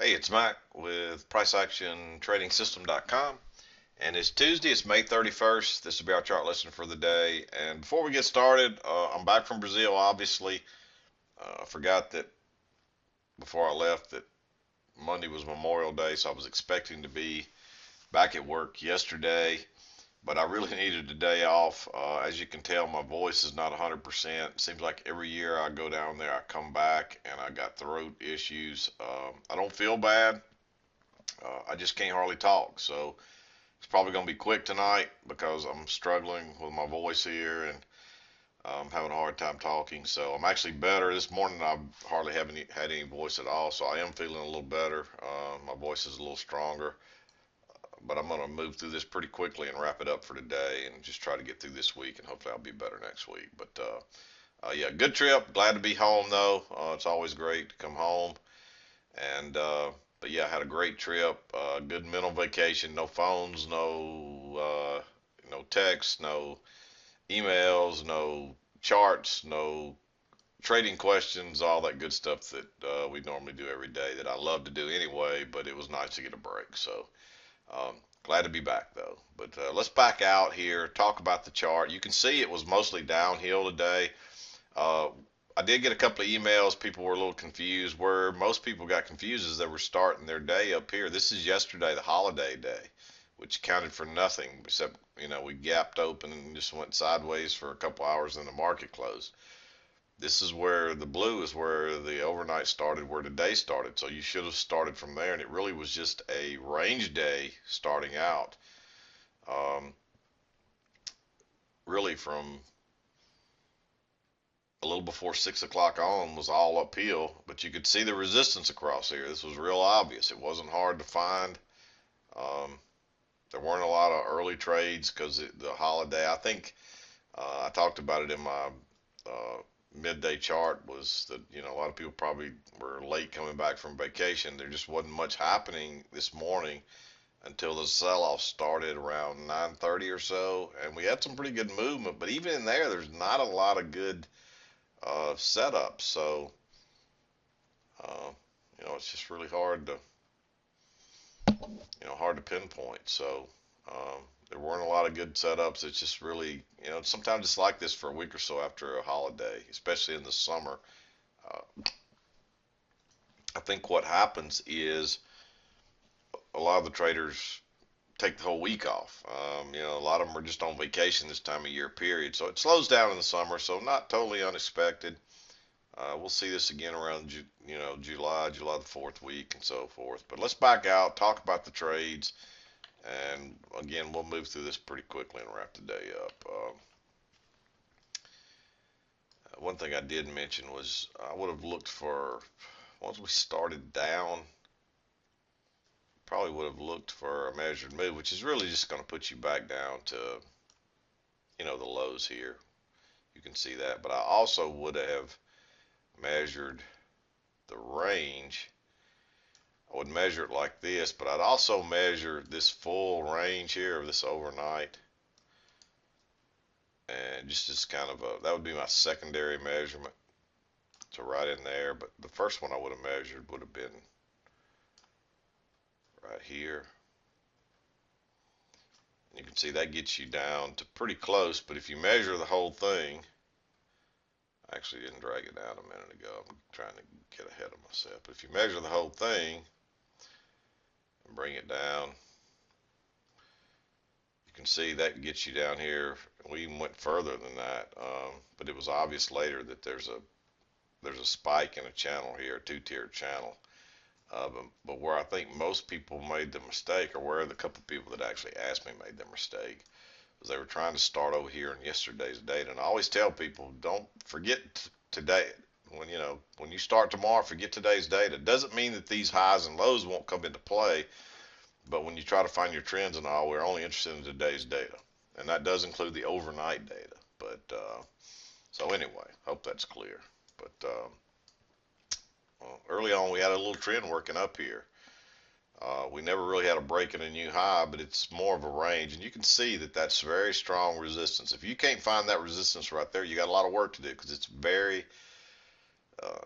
Hey, it's Mack with PriceActionTradingSystem.com, and it's Tuesday. It's May 31st. This will be our chart lesson for the day. And before we get started, I'm back from Brazil. Obviously, I forgot that before I left that Monday was Memorial Day, so I was expecting to be back at work yesterday, but I really needed a day off. As you can tell, my voice is not 100%. Seems like every year I go down there, I come back, and I got throat issues. I don't feel bad. I just can't hardly talk. So it's probably going to be quick tonight because I'm struggling with my voice here and I'm having a hard time talking. So I'm actually better. This morning I hardly haven't had any voice at all. So I am feeling a little better. My voice is a little stronger. But I'm going to move through this pretty quickly and wrap it up for today and just try to get through this week and hopefully I'll be better next week. But yeah, good trip. Glad to be home though. It's always great to come home. And but yeah, I had a great trip. Good mental vacation. No phones, no texts, no emails, no charts, no trading questions, all that good stuff that we normally do every day that I love to do anyway. But it was nice to get a break. So glad to be back though. But let's back out here. Talk about the chart. You can see it was mostly downhill today. Uh, I did get a couple of emails. People were a little confused. Where most people got confused is they were starting their day up here. This is yesterday, the holiday day, which counted for nothing except, we gapped open and just went sideways for a couple hours and the market closed. This is where the blue is where the overnight started, where the day started. So you should have started from there. And it really was just a range day starting out. Um, really from a little before 6 o'clock on was all uphill, but you could see the resistance across here. This was real obvious. It wasn't hard to find. Um, there weren't a lot of early trades because the holiday. I think I talked about it in my uh, midday chart. Was that a lot of people probably were late coming back from vacation. There just wasn't much happening this morning until the sell-off started around 9:30 or so, and we had some pretty good movement. But even in there, there's not a lot of good setup. So, uh, it's just really hard to pinpoint. So, there weren't a lot of good setups. It's just really, sometimes it's like this for a week or so after a holiday, especially in the summer. Uh, I think what happens is a lot of the traders take the whole week off. A lot of them are just on vacation this time of year period. So it slows down in the summer. So not totally unexpected. We'll see this again around, July the 4th week and so forth. But let's back out, talk about the trades, and again, we'll move through this pretty quickly and wrap the day up. One thing I did mention was I would have looked for, once we started down, probably would have looked for a measured move, which is really just going to put you back down to, the lows here. You can see that. But I also would have measured the range. I would measure it like this, but I'd also measure this full range here of this overnight. And just as kind of that would be my secondary measurement to right in there. But the first one I would have measured would have been right here. And you can see that gets you down to pretty close, but if you measure the whole thing, I actually didn't drag it down a minute ago. I'm trying to get ahead of myself. But if you measure the whole thing and bring it down, you can see that gets you down here. We even went further than that, but it was obvious later that there's a spike in a channel here, a two-tiered channel. But where I think most people made the mistake, or where the couple people that actually asked me made the mistake, was they were trying to start over here in yesterday's data. And I always tell people, don't forget today. When you start tomorrow, forget today's data. It doesn't mean that these highs and lows won't come into play, but when you try to find your trends and all, we're only interested in today's data, and that does include the overnight data. But so anyway, hope that's clear. But well, early on, we had a little trend working up here. We never really had a break in a new high, but it's more of a range, and you can see that that's very strong resistance. If you can't find that resistance right there, you got a lot of work to do because it's very, uh,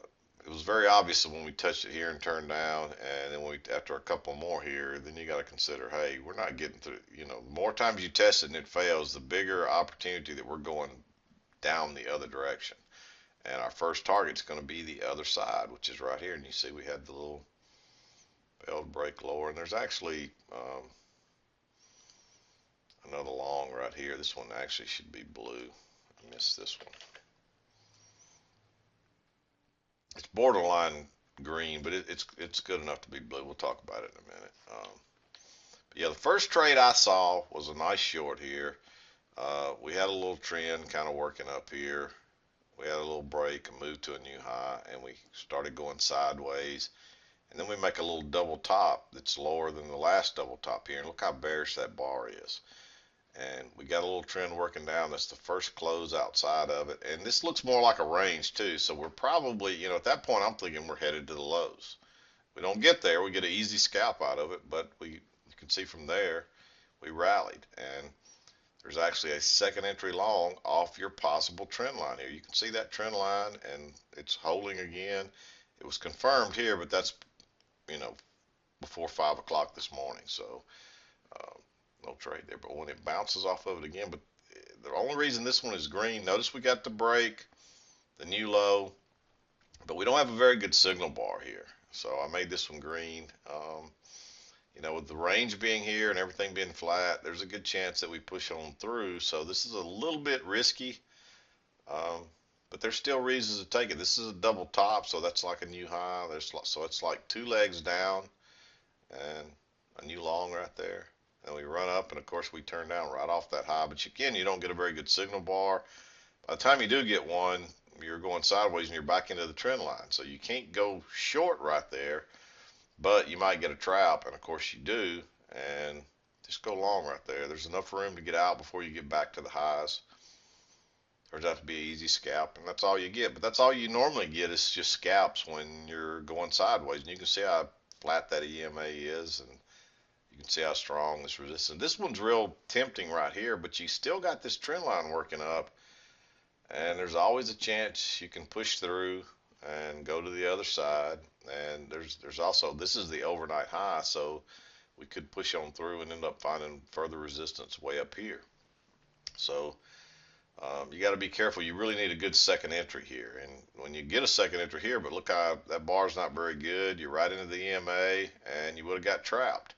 it was very obvious when we touched it here and turned down, and then after a couple more here, then you got to consider, hey, we're not getting through. The more times you test it and it fails, the bigger opportunity that we're going down the other direction. And our first target's going to be the other side, which is right here. And you see we had the little failed break lower, and there's actually another long right here. This one actually should be blue. I missed this one. It's borderline green, but it's good enough to be blue. We'll talk about it in a minute. But yeah, the first trade I saw was a nice short here. We had a little trend kind of working up here. We had a little break and moved to a new high, and we started going sideways. And then we make a little double top that's lower than the last double top here. And look how bearish that bar is. And we got a little trend working down. That's the first close outside of it. And this looks more like a range too. So we're probably, at that point, I'm thinking we're headed to the lows. We don't get there. We get an easy scalp out of it. But you can see from there, we rallied. And there's actually a second entry long off your possible trend line here. You can see that trend line, and it's holding again. It was confirmed here, but that's, before 5 o'clock this morning. So, no trade there. But when it bounces off of it again, but the only reason this one is green, notice we got the break, the new low, but we don't have a very good signal bar here. So I made this one green. With the range being here and everything being flat, there's a good chance that we push on through. So this is a little bit risky, but there's still reasons to take it. This is a double top, so that's like a new high. So it's like 2 legs down and a new long right there. And we run up, and of course we turn down right off that high. But again, you don't get a very good signal bar. By the time you do get one, you're going sideways and you're back into the trend line. So you can't go short right there, but you might get a trap, and of course you do. And just go long right there. There's enough room to get out before you get back to the highs. Turns out to be an easy scalp, and that's all you get. But that's all you normally get is just scalps when you're going sideways. And you can see how flat that EMA is, and you can see how strong this resistance. This one's real tempting right here, but you still got this trend line working up, and there's always a chance you can push through and go to the other side. And there's also, this is the overnight high, so we could push on through and end up finding further resistance way up here. So you got to be careful. You really need a good second entry here. And when you get a second entry here, but look how that bar's not very good. You're right into the EMA, and you would have got trapped.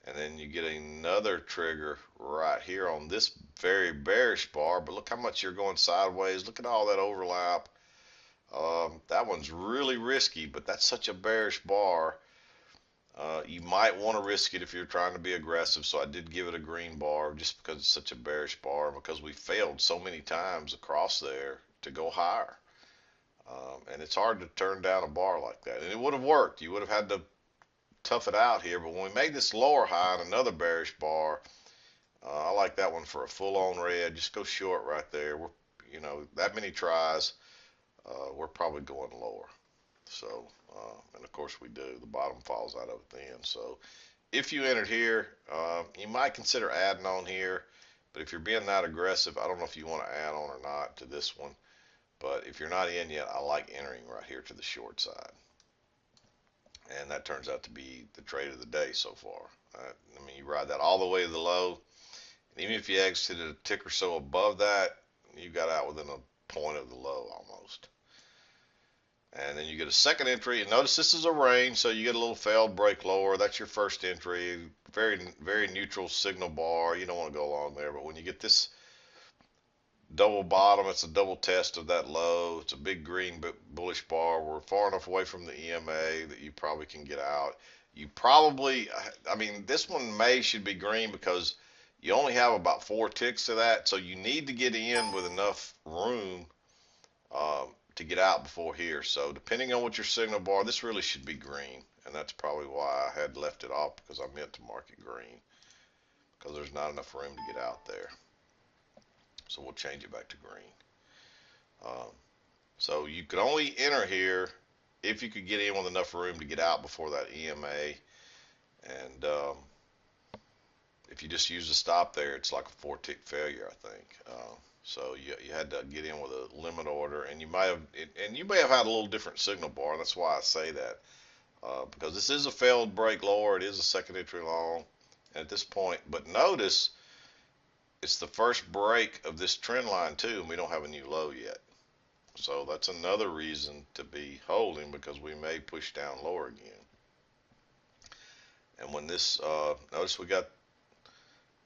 And then you get another trigger right here on this very bearish bar. But look how much you're going sideways. Look at all that overlap. That one's really risky, but that's such a bearish bar. You might want to risk it if you're trying to be aggressive. So I did give it a green bar just because it's such a bearish bar, because we failed so many times across there to go higher. And it's hard to turn down a bar like that. And it would have worked. You would have had to tough it out here. But when we made this lower high and another bearish bar, I like that one for a full-on red. Just go short right there. We're, that many tries, we're probably going lower. So, and of course we do. The bottom falls out of it then. So if you entered here, you might consider adding on here. But if you're being that aggressive, I don't know if you want to add on or not to this one. But if you're not in yet, I like entering right here to the short side. And that turns out to be the trade of the day so far. I mean, you ride that all the way to the low. And even if you exited a tick or so above that, you got out within a point of the low almost. And then you get a second entry. And notice this is a range, so you get a little failed break lower. That's your first entry. Very, very neutral signal bar. You don't want to go along there. But when you get this double bottom, it's a double test of that low. It's a big green bullish bar. We're far enough away from the EMA that you probably can get out. You probably, I mean, this one should be green because you only have about 4 ticks to that. So you need to get in with enough room to get out before here. So depending on what your signal bar, this really should be green. And that's probably why I had left it off, because I meant to mark it green, because there's not enough room to get out there. So we'll change it back to green. So you could only enter here if you could get in with enough room to get out before that EMA. And if you just use a stop there, it's like a 4-tick failure, I think. So you had to get in with a limit order, and you may have had a little different signal bar. That's why I say that, because this is a failed break lower. It is a second entry long at this point. But notice it's the first break of this trend line too, and we don't have a new low yet. So that's another reason to be holding, because we may push down lower again. And when this, notice we got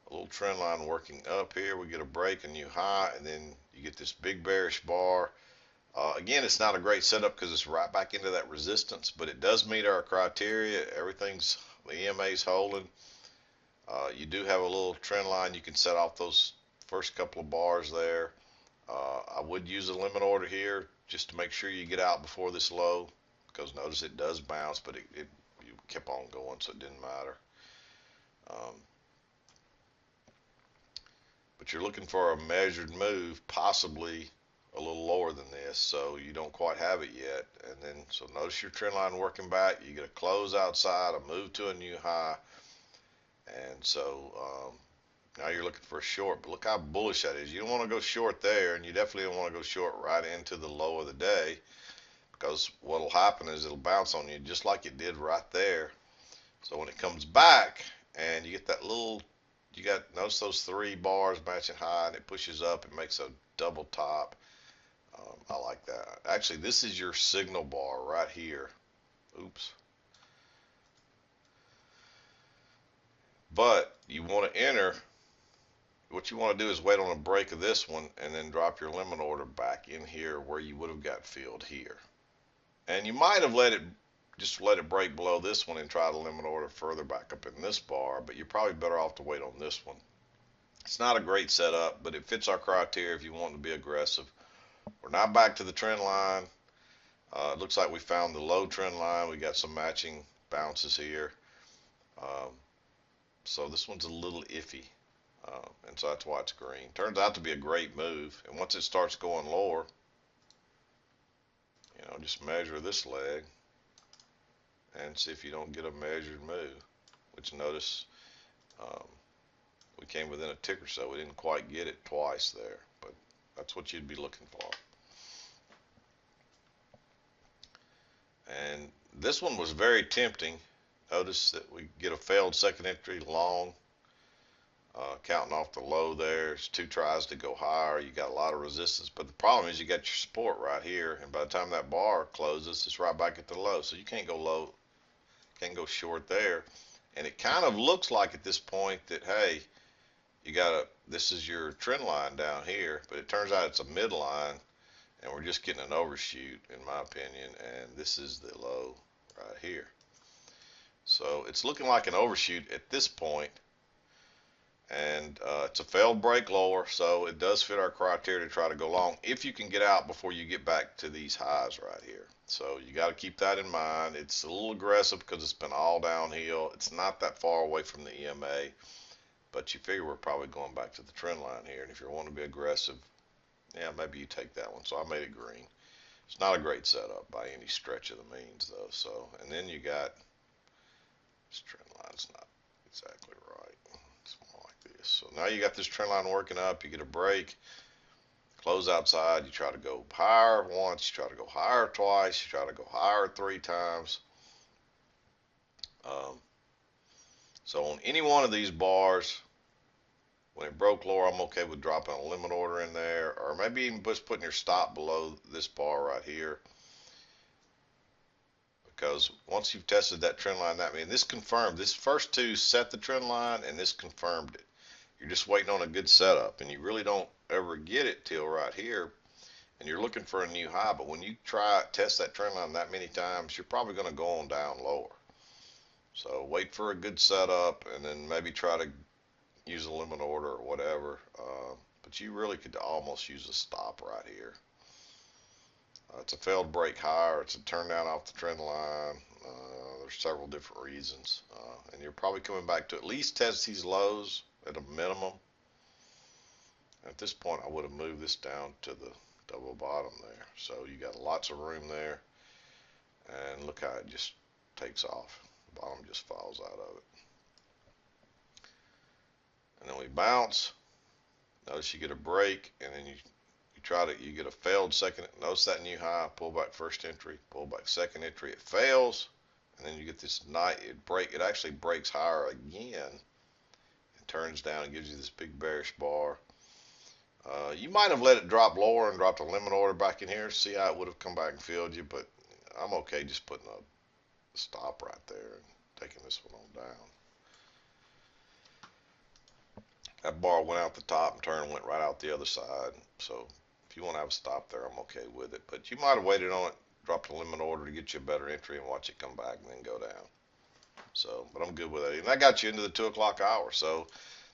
a little trend line working up here. We get a break, a new high, and then you get this big bearish bar. Again, it's not a great setup because it's right back into that resistance, but it does meet our criteria. Everything's, the EMA's holding. You do have a little trend line. You can set off those first couple of bars there. I would use a limit order here just to make sure you get out before this low, because notice it does bounce, but you kept on going, so it didn't matter. But you're looking for a measured move, possibly a little lower than this, so you don't quite have it yet. And then, so notice your trend line working back. You get a close outside, a move to a new high, and so now you're looking for a short. But look how bullish that is. You don't want to go short there, and you definitely don't want to go short right into the low of the day, because what'll happen is it'll bounce on you just like it did right there. So when it comes back and you get that little, you got, notice those three bars matching high, and it pushes up, it makes a double top. I like that. Actually, this is your signal bar right here. Oops. But you want to enter, what you want to do is wait on a break of this one and then drop your limit order back in here where you would have got filled here. And you might have just let it break below this one and try to limit order further back up in this bar, but you're probably better off to wait on this one. It's not a great setup, but it fits our criteria if you want to be aggressive. We're now back to the trend line. It looks like we found the low trend line. We got some matching bounces here. So this one's a little iffy, and so that's why it's green. Turns out to be a great move, and once it starts going lower, just measure this leg and see if you don't get a measured move, which notice we came within a tick or so. We didn't quite get it twice there, but that's what you'd be looking for. And this one was very tempting. Notice that we get a failed second entry long, counting off the low there. It's two tries to go higher. You got a lot of resistance, but the problem is you got your support right here, and by the time that bar closes, it's right back at the low. So you can't go low, can't go short there. And it kind of looks like at this point that, hey, this is your trend line down here, but it turns out it's a midline, and we're just getting an overshoot, in my opinion, and this is the low right here. So it's looking like an overshoot at this point, and it's a failed break lower, so it does fit our criteria to try to go long if you can get out before you get back to these highs right here. So you got to keep that in mind. It's a little aggressive because it's been all downhill. It's not that far away from the EMA, but you figure we're probably going back to the trend line here, and if you want to be aggressive, yeah, maybe you take that one. So I made it green. It's not a great setup by any stretch of the means, though. So, and then you got this trend line's not exactly right. It's more like this. So now you got this trend line working up. You get a break, close outside. You try to go higher once. You try to go higher twice. You try to go higher three times. So on any one of these bars, when it broke lower, I'm okay with dropping a limit order in there, or maybe even just putting your stop below this bar right here. Because once you've tested that trend line, that means this confirmed. This first two set the trend line, and this confirmed it. You're just waiting on a good setup, and you really don't ever get it till right here, and you're looking for a new high. But when you test that trend line that many times, you're probably going to go on down lower. So wait for a good setup, and then maybe try to use a limit order or whatever. But you really could almost use a stop right here. It's a failed break higher. It's a turn down off the trend line. There's several different reasons. And you're probably coming back to at least test these lows at a minimum. At this point, I would have moved this down to the double bottom there. So you got lots of room there. And look how it just takes off. The bottom just falls out of it. And then we bounce. Notice you get a break, and then you get a failed second. Notice that new high, pull back first entry, pull back second entry, it fails, and then you get this night it actually breaks higher again and turns down and gives you this big bearish bar. You might have let it drop lower and dropped a limit order back in here. See how it would have come back and filled you, but I'm okay just putting a stop right there and taking this one on down. That bar went out the top and turned and went right out the other side. So if you want to have a stop there, I'm okay with it. But you might have waited on it, dropped a limit order to get you a better entry and watch it come back and then go down. So, but I'm good with it. And that got you into the 2 o'clock hour. So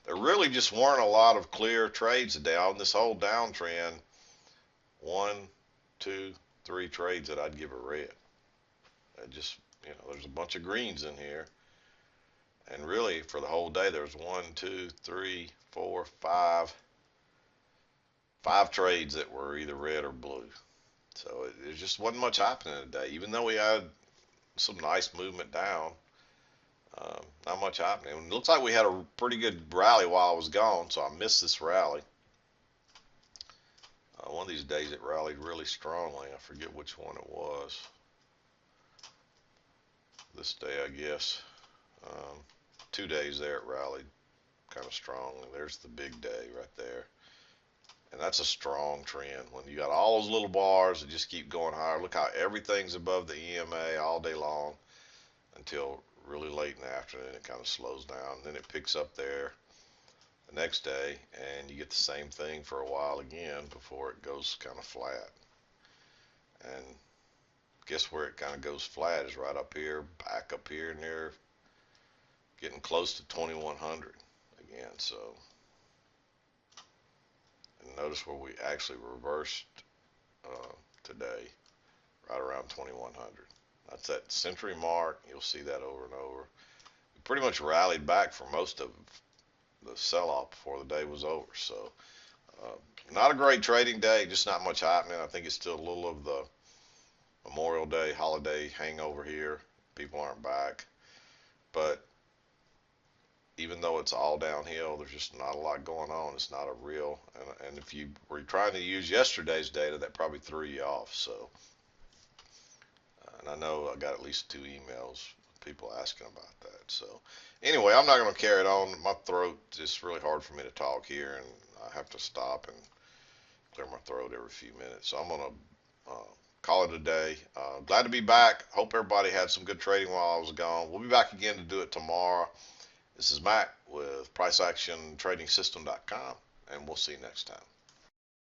there really just weren't a lot of clear trades today. On this whole downtrend, 1, 2, 3 trades that I'd give a red. Just, there's a bunch of greens in here. And really, for the whole day, there was 1, 2, 3, 4, 5 trades that were either red or blue. So it just wasn't much happening today. Even though we had some nice movement down, not much happening. It looks like we had a pretty good rally while I was gone, so I missed this rally. One of these days it rallied really strongly. I forget which one it was. This day, I guess. 2 days there it rallied kind of strong. There's the big day right there. And that's a strong trend. When you got all those little bars that just keep going higher. Look how everything's above the EMA all day long until really late in the afternoon. It kind of slows down. Then it picks up there the next day, and you get the same thing for a while again before it goes kind of flat. And guess where it kind of goes flat is right up here, back up here near getting close to 2100 again. So, and notice where we actually reversed today, right around 2100. That's that century mark. You'll see that over and over. We pretty much rallied back for most of the sell-off before the day was over. So, not a great trading day. Just not much happening. I think it's still a little of the Memorial Day holiday hangover here. People aren't back. But even though it's all downhill, there's just not a lot going on. It's not a real, and if you were trying to use yesterday's data, that probably threw you off. So, and I know I got at least 2 emails, people asking about that. So, anyway, I'm not going to carry it on. My throat is really hard for me to talk here, and I have to stop and clear my throat every few minutes. So I'm going to call it a day. Glad to be back. Hope everybody had some good trading while I was gone. We'll be back again to do it tomorrow. This is Mack with PriceActionTradingSystem.com, and we'll see you next time.